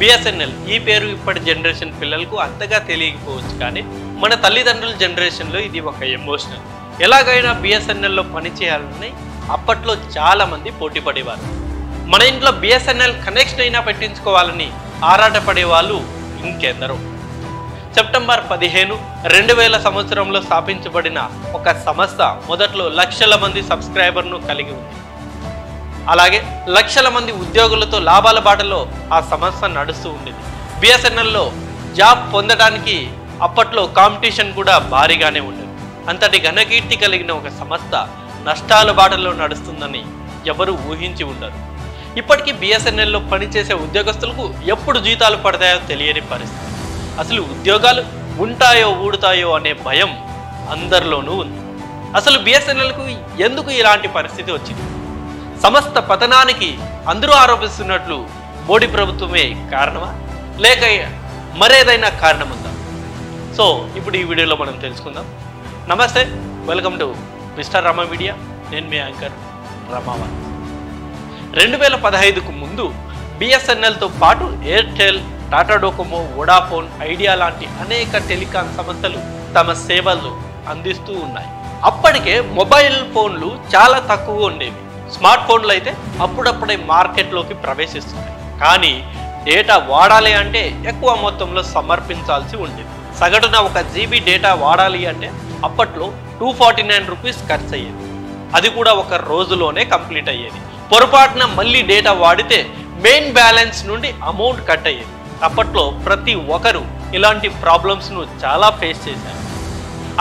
BSNL ఈ పేరు ఇప్పటి జనరేషన్ పిల్లలకు అంతగా తెలియకపోవచ్చు, కానీ మన తల్లిదండ్రుల జనరేషన్లో ఇది ఒక ఎమోషనల్. ఎలాగైనా బిఎస్ఎన్ఎల్లో పనిచేయాలని అప్పట్లో చాలామంది పోటీ పడేవారు. మన ఇంట్లో బిఎస్ఎన్ఎల్ కనెక్షన్ అయినా పెట్టించుకోవాలని ఆరాటపడే వాళ్ళు ఇంకెందరో. సెప్టెంబర్ 15, 2000 సంవత్సరంలో స్థాపించబడిన ఒక సంస్థ మొదట్లో లక్షల మంది సబ్స్క్రైబర్ను కలిగి ఉంది. అలాగే లక్షల మంది ఉద్యోగులతో లాభాల బాటలో ఆ సంస్థ నడుస్తూ ఉండేది. బిఎస్ఎన్ఎల్లో జాబ్ పొందడానికి అప్పట్లో కాంపిటీషన్ కూడా భారీగానే ఉండేది. అంతటి ఘనకీర్తి కలిగిన ఒక సంస్థ నష్టాల బాటలో నడుస్తుందని ఎవరు ఊహించి ఉండరు. ఇప్పటికీ బిఎస్ఎన్ఎల్లో పనిచేసే ఉద్యోగస్తులకు ఎప్పుడు జీతాలు పడతాయో తెలియని పరిస్థితి. అసలు ఉద్యోగాలు ఉంటాయో ఊడుతాయో అనే భయం అందరిలోనూ ఉంది. అసలు బిఎస్ఎన్ఎల్కు ఎందుకు ఇలాంటి పరిస్థితి వచ్చింది? సంస్థ పతనానికి అందరూ ఆరోపిస్తున్నట్లు మోడీ ప్రభుత్వమే కారణమా, లేక మరేదైనా కారణం ఉందా? సో ఇప్పుడు ఈ వీడియోలో మనం తెలుసుకుందాం. నమస్తే, welcome to mister Rama media. నేను మీ యాంకర్ రమావత్. 2015కు ముందు బిఎస్ఎన్ఎల్తో పాటు Airtel, Tata Docomo, Vodafone, idea లాంటి అనేక టెలికాం సంస్థలు తమ సేవలు అందిస్తూ ఉన్నాయి. అప్పటికే మొబైల్ ఫోన్లు చాలా తక్కువ ఉండేవి. స్మార్ట్ ఫోన్లు అయితే అప్పుడప్పుడే మార్కెట్లోకి ప్రవేశిస్తున్నాయి. కానీ డేటా వాడాలి అంటే ఎక్కువ మొత్తంలో సమర్పించాల్సి ఉండేది. సగటున 1 GB డేటా వాడాలి అంటే అప్పట్లో 249 రూపీస్ ఖర్చు అయ్యేది. అది కూడా ఒక రోజులోనే కంప్లీట్ అయ్యేది. పొరపాటున మళ్ళీ డేటా వాడితే మెయిన్ బ్యాలెన్స్ నుండి అమౌంట్ కట్ అయ్యేది. అప్పట్లో ప్రతి ఒక్కరు ఇలాంటి ప్రాబ్లమ్స్ను చాలా ఫేస్ చేశారు.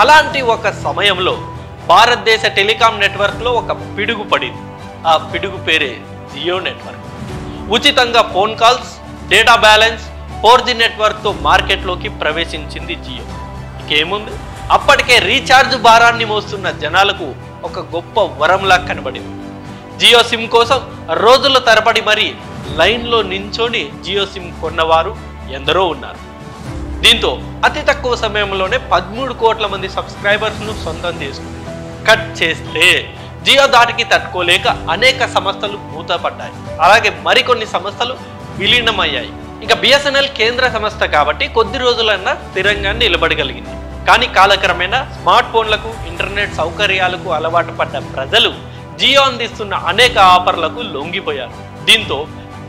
అలాంటి ఒక సమయంలో భారతదేశ టెలికాం నెట్వర్క్లో ఒక పిడుగు పడింది. ఆ పిడుగు పేరే జియో నెట్వర్క్. ఉచితంగా phone calls, data balance, 4G నెట్వర్క్తో మార్కెట్లోకి ప్రవేశించింది జియో. ఇంకేముంది, అప్పటికే రీఛార్జ్ భారాన్ని మోస్తున్న జనాలకు ఒక గొప్ప వరంలా కనబడింది. జియో సిమ్ కోసం రోజుల తరబడి మరీ లైన్లో నించొని జియో సిమ్ కొన్నవారు ఎందరో ఉన్నారు. దీంతో అతి తక్కువ సమయంలోనే 13 కోట్ల మంది సబ్స్క్రైబర్స్ను సొంతం చేసుకుంది. కట్ చేస్తే జియో దాటికి తట్టుకోలేక అనేక సంస్థలు మూతపడ్డాయి. అలాగే మరికొన్ని సంస్థలు విలీనమయ్యాయి. ఇక బిఎస్ఎన్ఎల్ కేంద్ర సంస్థ కాబట్టి కొద్ది రోజులన్నా స్థిరంగా నిలబడగలిగింది. కానీ కాలక్రమేణా స్మార్ట్ ఫోన్లకు, ఇంటర్నెట్ సౌకర్యాలకు అలవాటు పడ్డ ప్రజలు జియో అందిస్తున్న అనేక ఆఫర్లకు లొంగిపోయారు. దీంతో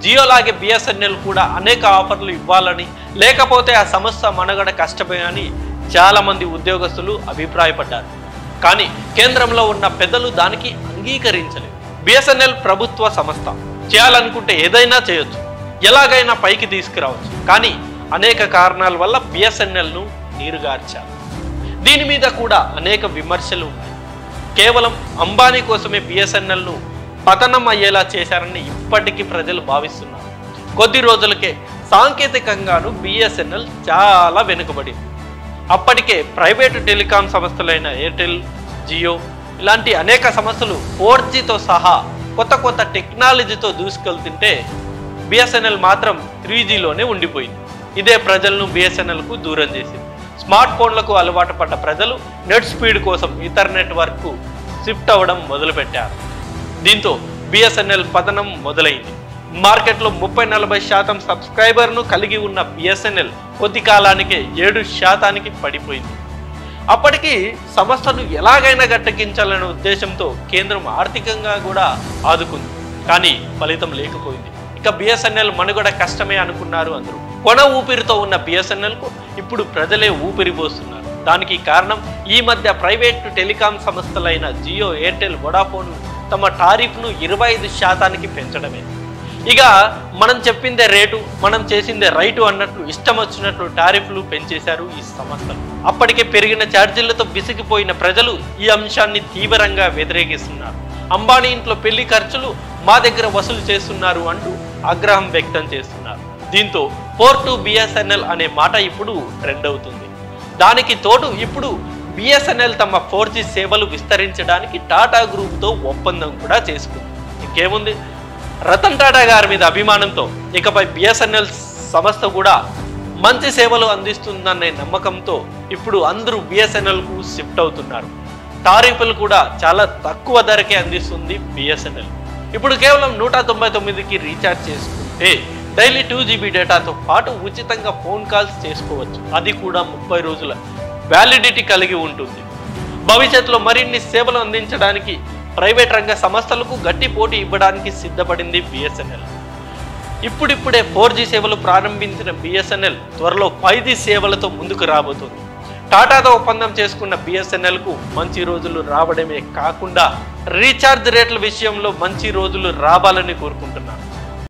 జియోలాగే బిఎస్ఎన్ఎల్ కూడా అనేక ఆఫర్లు ఇవ్వాలని, లేకపోతే ఆ సంస్థ మనుగడ కష్టమే అని చాలామంది ఉద్యోగస్తులు అభిప్రాయపడ్డారు. కానీ కేంద్రంలో ఉన్న పెద్దలు దానికి అంగీకరించలేదు. బిఎస్ఎన్ఎల్ ప్రభుత్వ సంస్థ, చేయాలనుకుంటే ఏదైనా చేయొచ్చు, ఎలాగైనా పైకి తీసుకురావచ్చు. కానీ అనేక కారణాల వల్ల బిఎస్ఎన్ఎల్ను నీరుగార్చారు. దీని మీద కూడా అనేక విమర్శలు ఉన్నాయి. కేవలం అంబానీ కోసమే బిఎస్ఎన్ఎల్ను పతనం అయ్యేలా చేశారని ఇప్పటికీ ప్రజలు భావిస్తున్నారు. కొద్ది రోజులకే సాంకేతికంగాను బిఎస్ఎన్ఎల్ చాలా వెనుకబడింది. అప్పటికే ప్రైవేటు టెలికాం సంస్థలైన ఎయిర్టెల్, జియో ఇలాంటి అనేక సంస్థలు 4Gతో సహా కొత్త టెక్నాలజీతో దూసుకెళ్తుంటే బిఎస్ఎన్ఎల్ మాత్రం 3Gలోనే ఉండిపోయింది. ఇదే ప్రజలను బిఎస్ఎన్ఎల్కు దూరం చేసింది. స్మార్ట్ ఫోన్లకు అలవాటు పడ్డ ప్రజలు నెట్ స్పీడ్ కోసం ఇతర నెట్వర్క్కు షిఫ్ట్ అవ్వడం మొదలుపెట్టారు. దీంతో బిఎస్ఎన్ఎల్ పతనం మొదలైంది. మార్కెట్లో 30-40% సబ్స్క్రైబర్ను కలిగి ఉన్న బిఎస్ఎన్ఎల్ కొద్ది కాలానికే 7% పడిపోయింది. అప్పటికి సంస్థను ఎలాగైనా గట్టెక్కించాలనే ఉద్దేశంతో కేంద్రం ఆర్థికంగా కూడా ఆదుకుంది. కానీ ఫలితం లేకపోయింది. ఇక బిఎస్ఎన్ఎల్ మనుగడ కష్టమే అనుకున్నారు అందరూ. కొన ఊపిరితో ఉన్న బిఎస్ఎన్ఎల్కు ఇప్పుడు ప్రజలే ఊపిరి పోస్తున్నారు. దానికి కారణం ఈ మధ్య ప్రైవేటు టెలికాం సంస్థలైన జియో, ఎయిర్టెల్, వోడాఫోన్ తమ టారిఫ్ను 25% పెంచడమే. ఇక మనం చెప్పిందే రేటు, మనం చేసిందే రైటు అన్నట్లు ఇష్టం వచ్చినట్లు టారిఫ్లు పెంచేశారు ఈ సంస్థలు. అప్పటికే పెరిగిన ఛార్జీలతో విసిగిపోయిన ప్రజలు ఈ అంశాన్ని తీవ్రంగా వ్యతిరేకిస్తున్నారు. అంబానీ ఇంట్లో పెళ్లి ఖర్చులు మా దగ్గర వసూలు చేస్తున్నారు అంటూ ఆగ్రహం వ్యక్తం చేస్తున్నారు. దీంతో 4 to BSNL అనే మాట ఇప్పుడు ట్రెండ్ అవుతుంది. దానికి తోడు ఇప్పుడు బిఎస్ఎన్ఎల్ తమ 4G సేవలు విస్తరించడానికి టాటా గ్రూప్తో ఒప్పందం కూడా చేసుకుంది. ఇంకేముంది, రతన్ టాటా గారి మీద అభిమానంతో ఇకపై బిఎస్ఎన్ఎల్ సంస్థ కూడా మంచి సేవలు అందిస్తుందనే నమ్మకంతో ఇప్పుడు అందరూ బిఎస్ఎన్ఎల్కు షిఫ్ట్ అవుతున్నారు. టారిఫ్లు కూడా చాలా తక్కువ ధరకే అందిస్తుంది బిఎస్ఎన్ఎల్. ఇప్పుడు కేవలం 199కి రీఛార్జ్ చేసుకుంటే డైలీ 2 GB డేటాతో పాటు ఉచితంగా ఫోన్ కాల్స్ చేసుకోవచ్చు. అది కూడా 30 రోజుల వ్యాలిడిటీ కలిగి ఉంటుంది. భవిష్యత్తులో మరిన్ని సేవలు అందించడానికి ప్రైవేట్ రంగ సంస్థలకు గట్టి పోటీ ఇవ్వడానికి సిద్ధపడింది BSNL. ఇప్పుడిప్పుడే 4G సేవలు ప్రారంభించిన BSNL త్వరలో 5G సేవలతో ముందుకు రాబోతుంది. టాటాతో ఒప్పందం చేసుకున్న BSNLకు మంచి రోజులు రావడమే కాకుండా రీఛార్జ్ రేట్ల విషయంలో మంచి రోజులు రావాలని కోరుకుంటున్నారు.